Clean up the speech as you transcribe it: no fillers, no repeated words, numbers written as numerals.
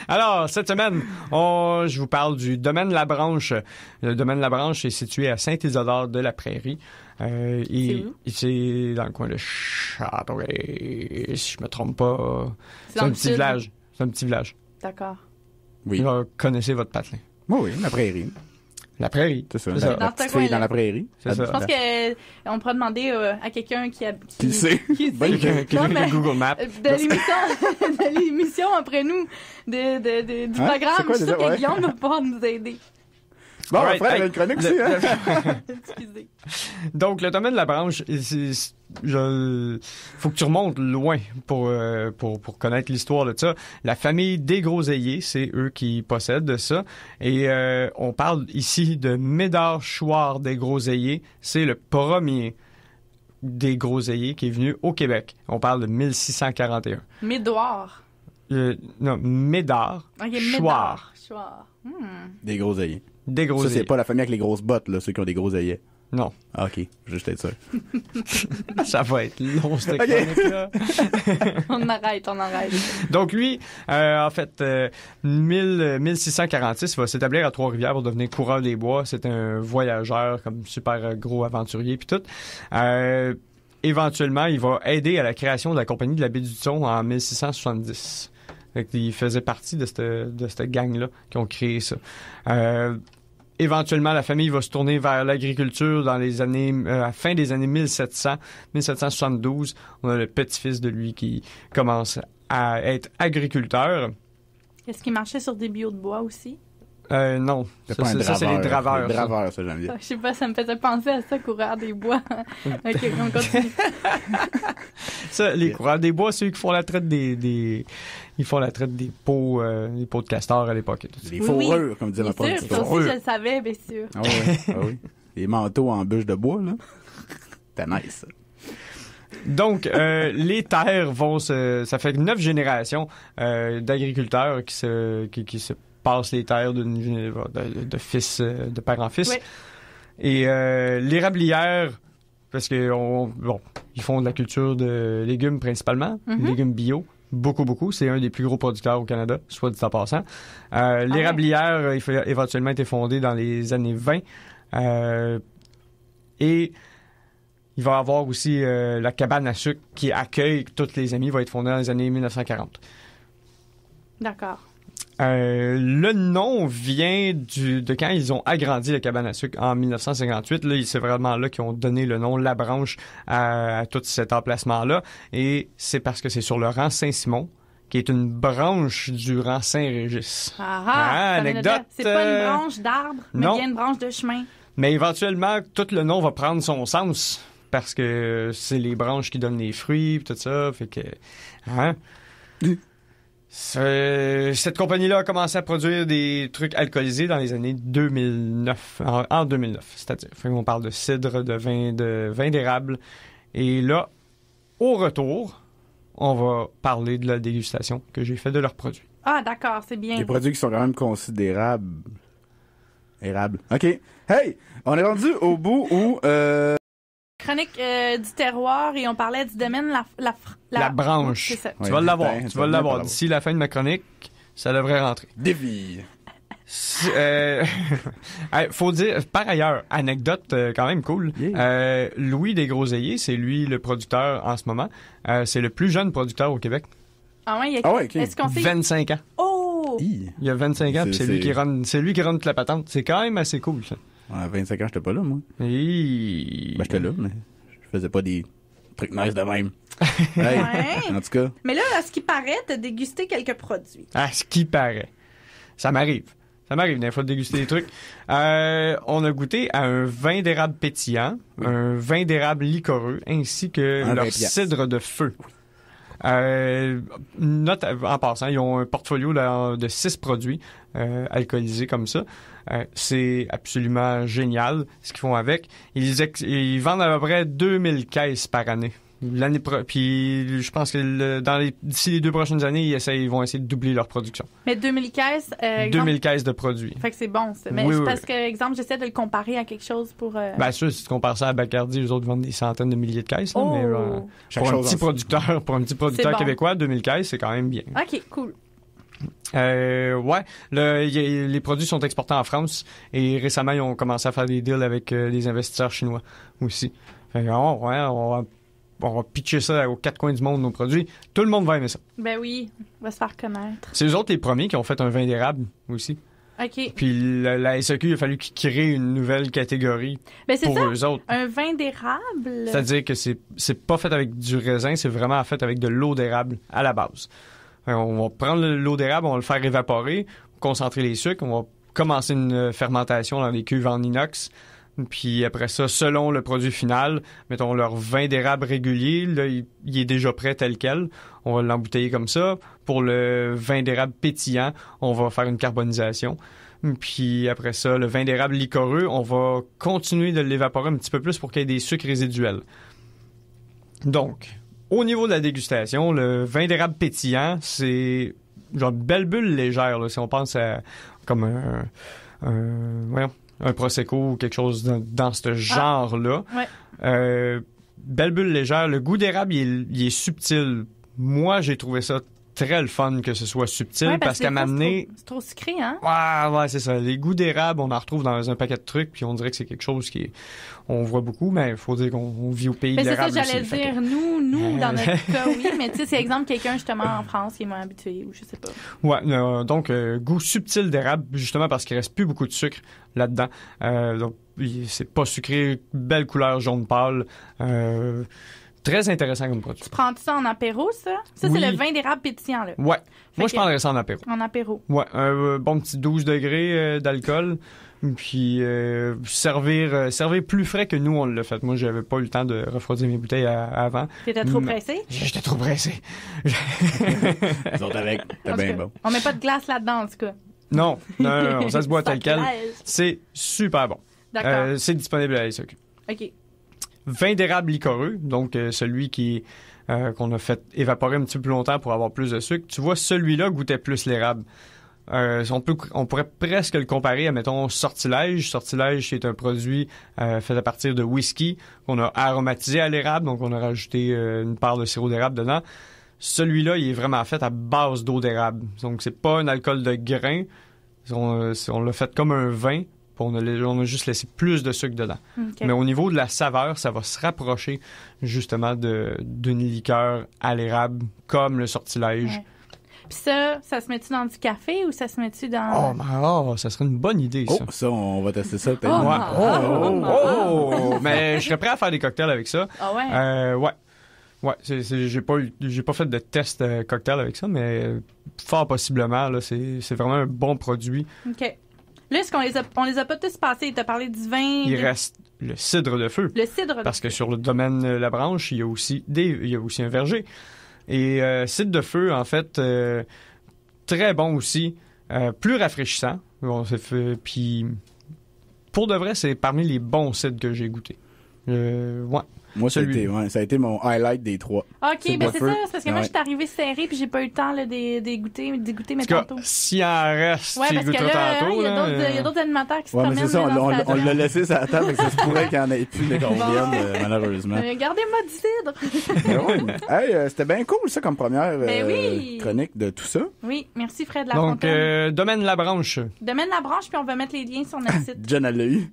Alors, cette semaine, je vous parle du domaine La Branche. Le domaine La Branche est situé à Saint-Isidore-de-la-Prairie. C'est dans le coin de Châteauguay, si je me trompe pas. C'est un petit village. C'est un petit village. D'accord. Oui. Vous connaissez votre patelin. Oui, la prairie. La prairie. C'est ça. C'est La petite fille dans la prairie. C'est ça. Je pense qu'on pourrait demander à quelqu'un qui sait. Quelqu'un qui Google Maps. De l'émission après nous, du programme. Je suis sûre que Guillaume va pouvoir nous aider. Bon, on va faire une chronique aussi, hein? Excusez. Donc, le domaine de la Branche, faut que tu remontes loin pour connaître l'histoire de ça. La famille des Groseilliers, c'est eux qui possèdent ça. Et on parle ici de Médard Chouard des Groseilliers. C'est le premier des Groseilliers qui est venu au Québec. On parle de 1641. Médard. Non, Médard Chouard. Des Groseilliers. Des Groseilliers. Ça, c'est pas la famille avec les grosses bottes, là, ceux qui ont des groseilliers. Non. Ah, OK. Juste être sûr. Ça va être long, cette chronique-là. On arrête. Donc, lui, en fait, 1646, il va s'établir à Trois-Rivières pour devenir coureur des bois. C'est un voyageur, comme super gros aventurier, puis tout. Éventuellement, il va aider à la création de la Compagnie de la baie du Thon en 1670. Il faisait partie de cette gang-là qui ont créé ça. Éventuellement, la famille va se tourner vers l'agriculture dans les années, à la fin des années 1772. On a le petit-fils de lui qui commence à être agriculteur. Est-ce qu'il marchait sur des bio de bois aussi? Non. Ça, c'est les draveurs. Les draveurs, ça, j'aime bien. Je sais pas, ça me faisait penser à ça, coureur des bois. OK, on continue. Ça, les coureurs des bois, c'est eux qui font la traite ils font la traite des pots de castor à l'époque. Les fourrures, comme disait ma prof. Ça aussi, je le savais, bien sûr. Ah oui. Les manteaux en bûche de bois, là. T'es nice, ça. Donc, les terres vont ça fait 9 générations d'agriculteurs qui se passent les terres de fils, de père en fils. Oui. Et l'érablière, parce que ils font de la culture de légumes principalement, légumes bio, beaucoup. C'est un des plus gros producteurs au Canada, soit dit en passant. L'érablière, il a éventuellement été fondée dans les années 20. Et il va y avoir aussi la cabane à sucre qui accueille tous les amis, va être fondée dans les années 1940. D'accord. Le nom vient de quand ils ont agrandi la cabane à sucre en 1958. Là, c'est vraiment là qu'ils ont donné le nom La Branche à tout cet emplacement-là. Et c'est parce que c'est sur le rang Saint-Simon, qui est une branche du rang Saint-Régis. Anecdote. C'est pas une branche d'arbre, mais bien une branche de chemin. Mais éventuellement, tout le nom va prendre son sens parce que c'est les branches qui donnent les fruits et tout ça. Fait que... Cette compagnie-là a commencé à produire des trucs alcoolisés dans les années 2009, en 2009, c'est-à-dire. On parle de cidre, de vin d'érable. Et là, au retour, on va parler de la dégustation que j'ai fait de leurs produits. Ah, d'accord, c'est bien. Des produits qui sont quand même considérables. Érables. OK. Hey! On est rendu au bout où... Chronique du terroir et on parlait du domaine la branche. C'est ça. Tu vas l'avoir. D'ici la fin de ma chronique, ça devrait rentrer. Dévie. Faut dire, par ailleurs, anecdote quand même cool. Yeah. Louis des Groseilliers, c'est lui le producteur en ce moment. C'est le plus jeune producteur au Québec. Ah ouais, okay. Est-ce qu'on sait? 25 ans. Oh! Il y a 25 ans, puis c'est lui qui run toute la patente. C'est quand même assez cool, ça. À 25 ans, j'étais pas là, moi. J'étais là, mais je faisais pas des trucs nice de même. Hey, en tout cas. Mais là, à ce qui paraît, t'as dégusté quelques produits. À ce qui paraît. Ça m'arrive des fois de déguster des trucs. On a goûté à un vin d'érable pétillant, un vin d'érable liquoreux, ainsi que leur cidre de feu. En passant, ils ont un portfolio de 6 produits alcoolisés comme ça. C'est absolument génial ce qu'ils font avec. Ils vendent à peu près 2000 caisses par année. Puis je pense que d'ici les 2 prochaines années, ils vont essayer de doubler leur production. Mais 2000 caisses... 2000 caisses de produits. Fait que c'est bon. Mais parce que, exemple, j'essaie de le comparer à quelque chose pour... Ben sûr, si tu compares ça à Bacardi, les autres vendent des centaines de milliers de caisses. Là, mais pour un petit producteur bon. québécois, 2000 caisses, c'est quand même bien. OK, cool. Ouais, les produits sont exportés en France et récemment ils ont commencé à faire des deals avec des investisseurs chinois aussi. On va pitcher ça aux quatre coins du monde, nos produits. Tout le monde va aimer ça. Ben oui, on va se faire connaître. C'est eux autres les premiers qui ont fait un vin d'érable aussi. OK. Puis la SAQ, il a fallu qu'ils créent une nouvelle catégorie pour eux autres. Un vin d'érable? C'est-à-dire que c'est pas fait avec du raisin, c'est vraiment fait avec de l'eau d'érable à la base. On va prendre l'eau d'érable, on va le faire évaporer, concentrer les sucres, on va commencer une fermentation dans des cuves en inox. Puis après ça, selon le produit final, mettons leur vin d'érable régulier, là, il est déjà prêt tel quel. On va l'embouteiller comme ça. Pour le vin d'érable pétillant, on va faire une carbonisation. Puis après ça, le vin d'érable liquoreux, on va continuer de l'évaporer un petit peu plus pour qu'il y ait des sucres résiduels. Donc, au niveau de la dégustation, le vin d'érable pétillant, c'est genre une belle bulle légère, là, si on pense à comme un Prosecco ou quelque chose dans ce genre-là. Ouais. Belle bulle légère. Le goût d'érable, il est subtil. Moi, j'ai trouvé ça très le fun que ce soit subtil parce qu'à m'amener... C'est trop sucré, hein? Ouais, c'est ça. Les goûts d'érable, on en retrouve dans un paquet de trucs, puis on dirait que c'est quelque chose on voit beaucoup, mais il faut dire qu'on vit au pays de l'érable. C'est ça, j'allais dire. Nous, dans notre cas, oui, mais tu sais, c'est exemple quelqu'un, justement, en France qui est moins habitué, ou je sais pas. Ouais, donc, goût subtil d'érable, justement parce qu'il reste plus beaucoup de sucre là-dedans. Donc, c'est pas sucré, belle couleur jaune pâle. Très intéressant comme produit. Tu prends ça en apéro, ça? Ça, oui. C'est le vin d'érable pétillant, là. Ouais. Moi, je prendrais ça en apéro. En apéro. Ouais, un bon petit 12 degrés d'alcool. Puis servir plus frais que nous, on l'a fait. Moi, j'avais pas eu le temps de refroidir mes bouteilles avant. T'étais trop pressé? J'étais trop pressé. Ils sont avec. T'es bien bon. On met pas de glace là-dedans, en tout cas. Non, ça se boit tel quel. C'est super bon. D'accord. C'est disponible à la SAQ. OK. Vin d'érable liquoreux, donc celui qu'on a fait évaporer un petit peu plus longtemps pour avoir plus de sucre. Tu vois, celui-là goûtait plus l'érable. On pourrait presque le comparer à, mettons, Sortilège. Sortilège, c'est un produit fait à partir de whisky qu'on a aromatisé à l'érable, donc on a rajouté une part de sirop d'érable dedans. Celui-là, il est vraiment fait à base d'eau d'érable. Donc, c'est pas un alcool de grain. On l'a fait comme un vin. On a juste laissé plus de sucre dedans. Okay. Mais au niveau de la saveur, ça va se rapprocher justement d'une liqueur à l'érable, comme le Sortilège. Ouais. Puis ça se met-tu dans du café ou ça se met-tu dans... Ça serait une bonne idée, ça. Oh, ça, on va tester ça peut-être. Mais je serais prêt à faire des cocktails avec ça. Ah ouais? Ouais. Ouais, j'ai pas fait de test cocktail avec ça, mais fort possiblement, là, c'est vraiment un bon produit. OK. Là, on les a pas tous passés. T'as parlé du vin. Il reste le cidre de feu. Le cidre de feu. Parce que sur le domaine La Branche, il y a aussi un verger. Et cidre de feu, en fait, très bon aussi. Plus rafraîchissant. Puis, pour de vrai, c'est parmi les bons cidres que j'ai goûté. Ouais. Moi, ça a été mon highlight des trois. OK, ben c'est ça. C'est parce que moi, je suis arrivée serrée puis j'ai pas eu le temps d'y goûter, mais tantôt. S'il en reste, ouais, parce que là, il y a d'autres animateurs qui se promènent. Mais c'est ça, on l'a laissé sur la table, mais ça se pourrait qu'il n'y en ait plus dès qu'on vienne, malheureusement. Gardez-moi du cidre. Hey, c'était bien cool, ça, comme première chronique de tout ça. Oui, merci Fred Lafontaine. Donc, Domaine La Branche. Domaine La Branche, puis on va mettre les liens sur notre site. John, elle l'a eu.